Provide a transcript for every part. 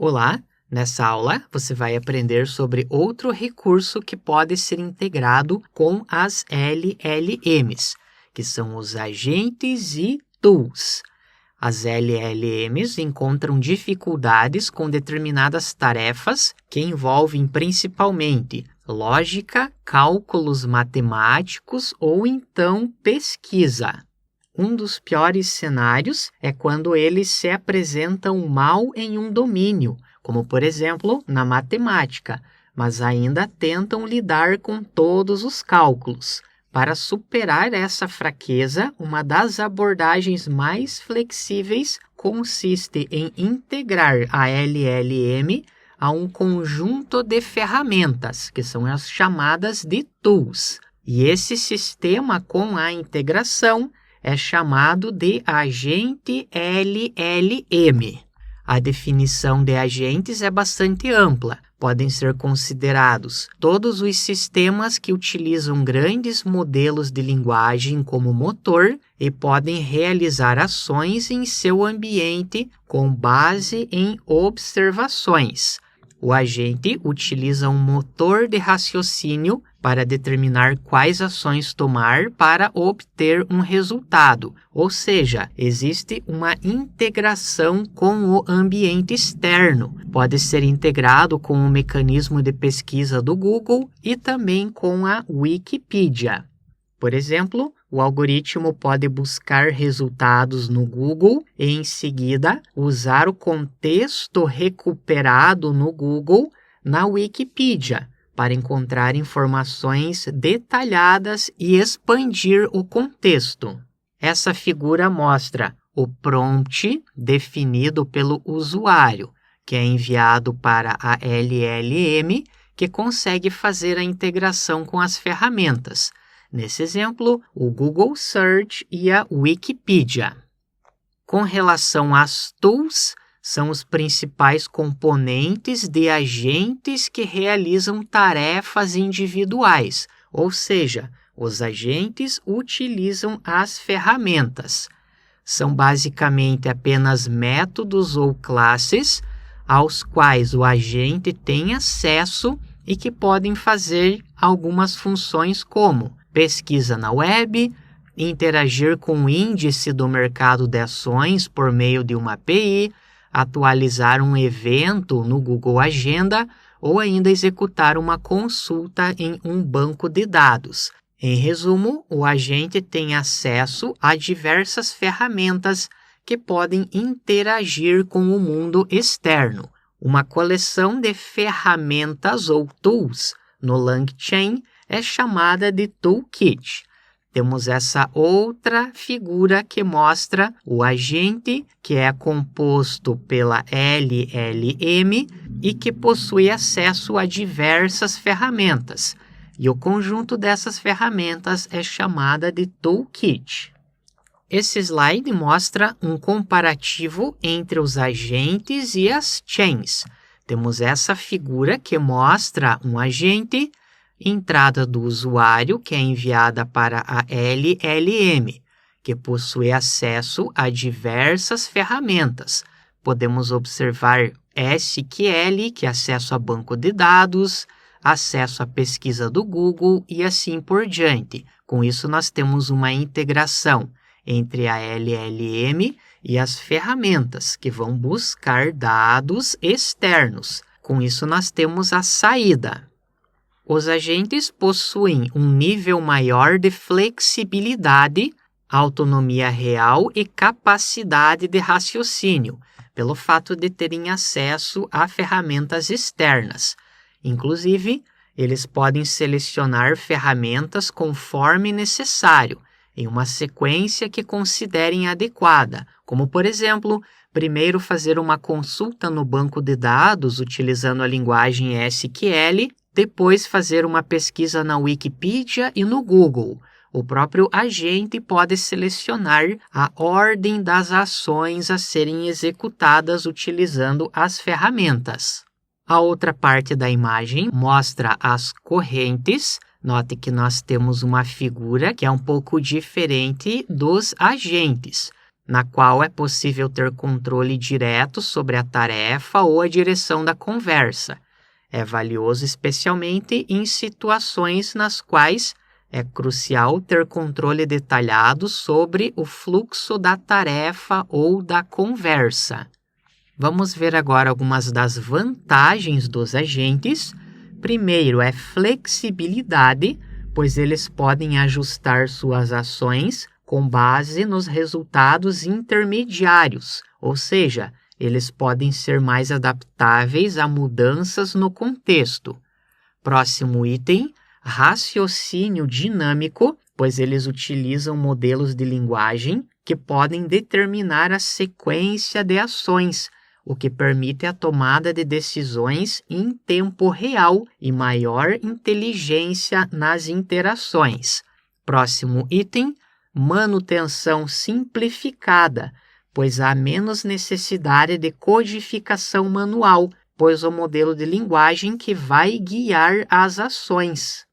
Olá! Nessa aula, você vai aprender sobre outro recurso que pode ser integrado com as LLMs, que são os agentes e tools. As LLMs encontram dificuldades com determinadas tarefas que envolvem principalmente lógica, cálculos matemáticos ou então pesquisa. Um dos piores cenários é quando eles se apresentam mal em um domínio, como por exemplo na matemática, mas ainda tentam lidar com todos os cálculos. Para superar essa fraqueza, uma das abordagens mais flexíveis consiste em integrar a LLM a um conjunto de ferramentas, que são as chamadas de tools. E esse sistema com a integração é chamado de agente LLM. A definição de agentes é bastante ampla. Podem ser considerados todos os sistemas que utilizam grandes modelos de linguagem como motor e podem realizar ações em seu ambiente com base em observações. O agente utiliza um motor de raciocínio para determinar quais ações tomar para obter um resultado, ou seja, existe uma integração com o ambiente externo. Pode ser integrado com o mecanismo de pesquisa do Google e também com a Wikipedia. Por exemplo, o algoritmo pode buscar resultados no Google e, em seguida, usar o contexto recuperado no Google na Wikipedia para encontrar informações detalhadas e expandir o contexto. Essa figura mostra o prompt definido pelo usuário, que é enviado para a LLM, que consegue fazer a integração com as ferramentas. Nesse exemplo, o Google Search e a Wikipedia. Com relação às tools, são os principais componentes de agentes que realizam tarefas individuais, ou seja, os agentes utilizam as ferramentas. São basicamente apenas métodos ou classes aos quais o agente tem acesso e que podem fazer algumas funções como pesquisa na web, interagir com o índice do mercado de ações por meio de uma API, atualizar um evento no Google Agenda ou ainda executar uma consulta em um banco de dados. Em resumo, o agente tem acesso a diversas ferramentas que podem interagir com o mundo externo. Uma coleção de ferramentas ou tools no LangChain é chamada de toolkit. Temos essa outra figura que mostra o agente, que é composto pela LLM e que possui acesso a diversas ferramentas. E o conjunto dessas ferramentas é chamada de toolkit. Esse slide mostra um comparativo entre os agentes e as chains. Temos essa figura que mostra um agente, entrada do usuário, que é enviada para a LLM, que possui acesso a diversas ferramentas. Podemos observar SQL, que é acesso a banco de dados, acesso à pesquisa do Google e assim por diante. Com isso, nós temos uma integração entre a LLM e as ferramentas que vão buscar dados externos. Com isso, nós temos a saída. Os agentes possuem um nível maior de flexibilidade, autonomia real e capacidade de raciocínio, pelo fato de terem acesso a ferramentas externas. Inclusive, eles podem selecionar ferramentas conforme necessário, em uma sequência que considerem adequada, como, por exemplo, primeiro fazer uma consulta no banco de dados utilizando a linguagem SQL, depois fazer uma pesquisa na Wikipedia e no Google. O próprio agente pode selecionar a ordem das ações a serem executadas utilizando as ferramentas. A outra parte da imagem mostra as correntes. Note que nós temos uma figura que é um pouco diferente dos agentes. na qual é possível ter controle direto sobre a tarefa ou a direção da conversa. É valioso especialmente em situações nas quais é crucial ter controle detalhado sobre o fluxo da tarefa ou da conversa. Vamos ver agora algumas das vantagens dos agentes. Primeiro é flexibilidade, pois eles podem ajustar suas ações com base nos resultados intermediários, ou seja, eles podem ser mais adaptáveis a mudanças no contexto. Próximo item, raciocínio dinâmico, pois eles utilizam modelos de linguagem que podem determinar a sequência de ações, o que permite a tomada de decisões em tempo real e maior inteligência nas interações. Próximo item, manutenção simplificada, pois há menos necessidade de codificação manual, pois o modelo de linguagem que vai guiar as ações.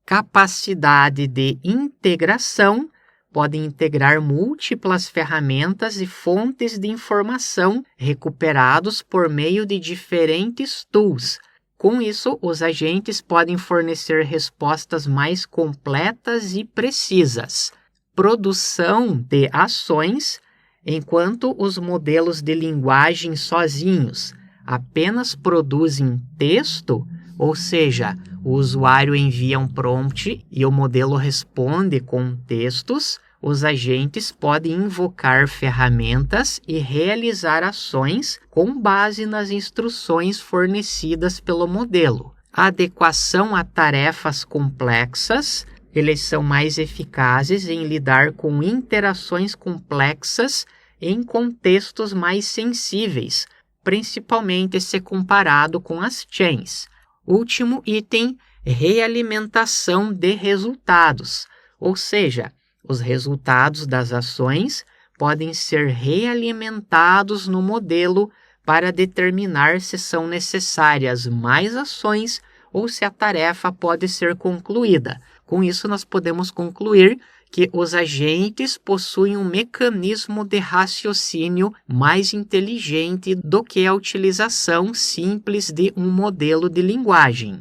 Capacidade de integração, podem integrar múltiplas ferramentas e fontes de informação recuperados por meio de diferentes tools. Com isso, os agentes podem fornecer respostas mais completas e precisas. Produção de ações, enquanto os modelos de linguagem sozinhos apenas produzem texto, ou seja, o usuário envia um prompt e o modelo responde com textos, os agentes podem invocar ferramentas e realizar ações com base nas instruções fornecidas pelo modelo. Adequação a tarefas complexas, eles são mais eficazes em lidar com interações complexas em contextos mais sensíveis, principalmente se comparado com as chains. Último item, realimentação de resultados, ou seja, os resultados das ações podem ser realimentados no modelo para determinar se são necessárias mais ações ou se a tarefa pode ser concluída. Com isso, nós podemos concluir que os agentes possuem um mecanismo de raciocínio mais inteligente do que a utilização simples de um modelo de linguagem.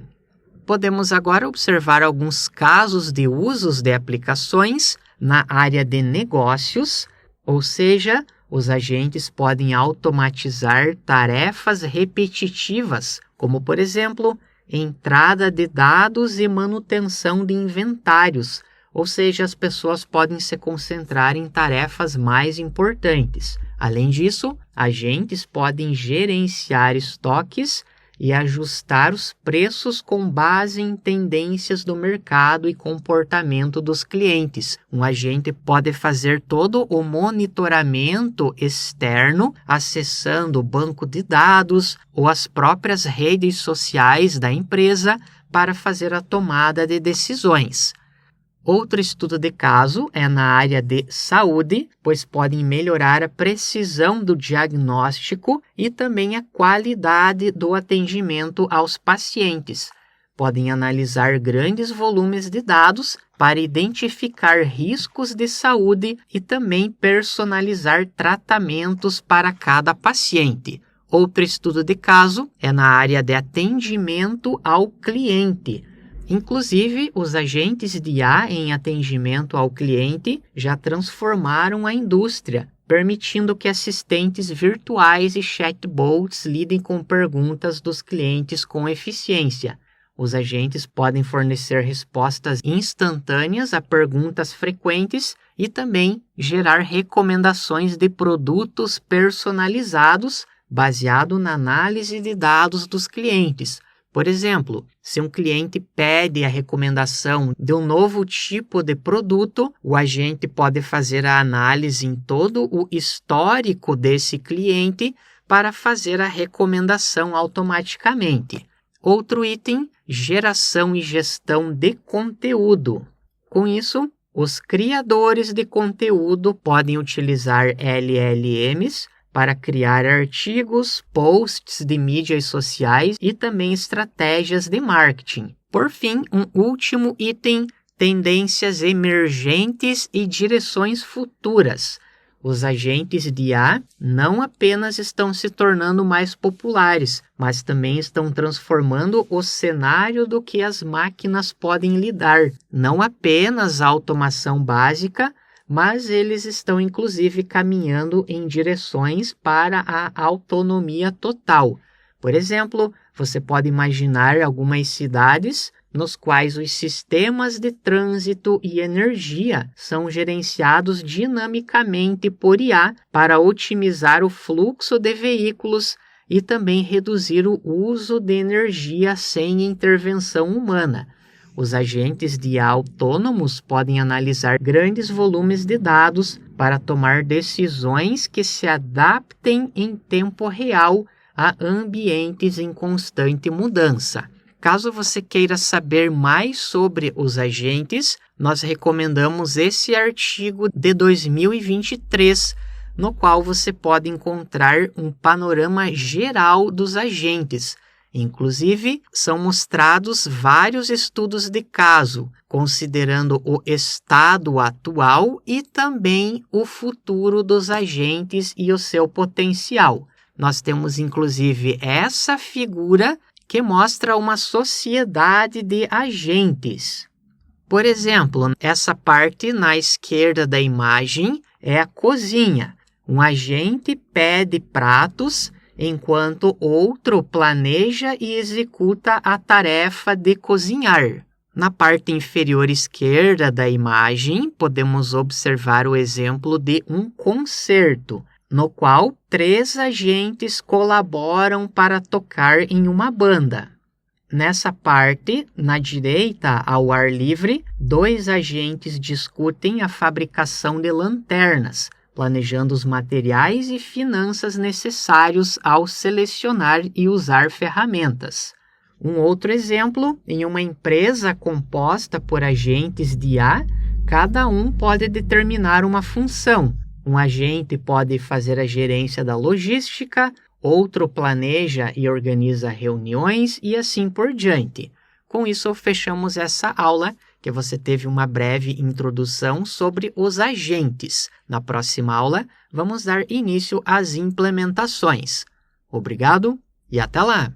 Podemos agora observar alguns casos de usos de aplicações na área de negócios, ou seja, os agentes podem automatizar tarefas repetitivas, como, por exemplo, entrada de dados e manutenção de inventários, ou seja, as pessoas podem se concentrar em tarefas mais importantes. Além disso, agentes podem gerenciar estoques e ajustar os preços com base em tendências do mercado e comportamento dos clientes. Um agente pode fazer todo o monitoramento externo, acessando o banco de dados ou as próprias redes sociais da empresa para fazer a tomada de decisões. Outro estudo de caso é na área de saúde, pois podem melhorar a precisão do diagnóstico e também a qualidade do atendimento aos pacientes. Podem analisar grandes volumes de dados para identificar riscos de saúde e também personalizar tratamentos para cada paciente. Outro estudo de caso é na área de atendimento ao cliente. Inclusive, os agentes de IA em atendimento ao cliente já transformaram a indústria, permitindo que assistentes virtuais e chatbots lidem com perguntas dos clientes com eficiência. Os agentes podem fornecer respostas instantâneas a perguntas frequentes e também gerar recomendações de produtos personalizados baseado na análise de dados dos clientes. Por exemplo, se um cliente pede a recomendação de um novo tipo de produto, o agente pode fazer a análise em todo o histórico desse cliente para fazer a recomendação automaticamente. Outro item, geração e gestão de conteúdo. Com isso, os criadores de conteúdo podem utilizar LLMs para criar artigos, posts de mídias sociais e também estratégias de marketing. Por fim, um último item, tendências emergentes e direções futuras. os agentes de IA não apenas estão se tornando mais populares, mas também estão transformando o cenário do que as máquinas podem lidar. Não apenas a automação básica, mas eles estão inclusive caminhando em direções para a autonomia total. Por exemplo, você pode imaginar algumas cidades nos quais os sistemas de trânsito e energia são gerenciados dinamicamente por IA para otimizar o fluxo de veículos e também reduzir o uso de energia sem intervenção humana. Os agentes de IA autônomos podem analisar grandes volumes de dados para tomar decisões que se adaptem em tempo real a ambientes em constante mudança. Caso você queira saber mais sobre os agentes, nós recomendamos esse artigo de 2023, no qual você pode encontrar um panorama geral dos agentes. Inclusive, são mostrados vários estudos de caso, considerando o estado atual e também o futuro dos agentes e o seu potencial. Nós temos, inclusive, essa figura que mostra uma sociedade de agentes. Por exemplo, essa parte na esquerda da imagem é a cozinha. Um agente pede pratos, enquanto outro planeja e executa a tarefa de cozinhar. Na parte inferior esquerda da imagem, podemos observar o exemplo de um concerto, no qual 3 agentes colaboram para tocar em uma banda. Nessa parte, na direita, ao ar livre, 2 agentes discutem a fabricação de lanternas, planejando os materiais e finanças necessários ao selecionar e usar ferramentas. Um outro exemplo, em uma empresa composta por agentes de IA, cada um pode determinar uma função. Um agente pode fazer a gerência da logística, outro planeja e organiza reuniões e assim por diante. Com isso, fechamos essa aula, que você teve uma breve introdução sobre os agentes. Na próxima aula, vamos dar início às implementações. Obrigado e até lá!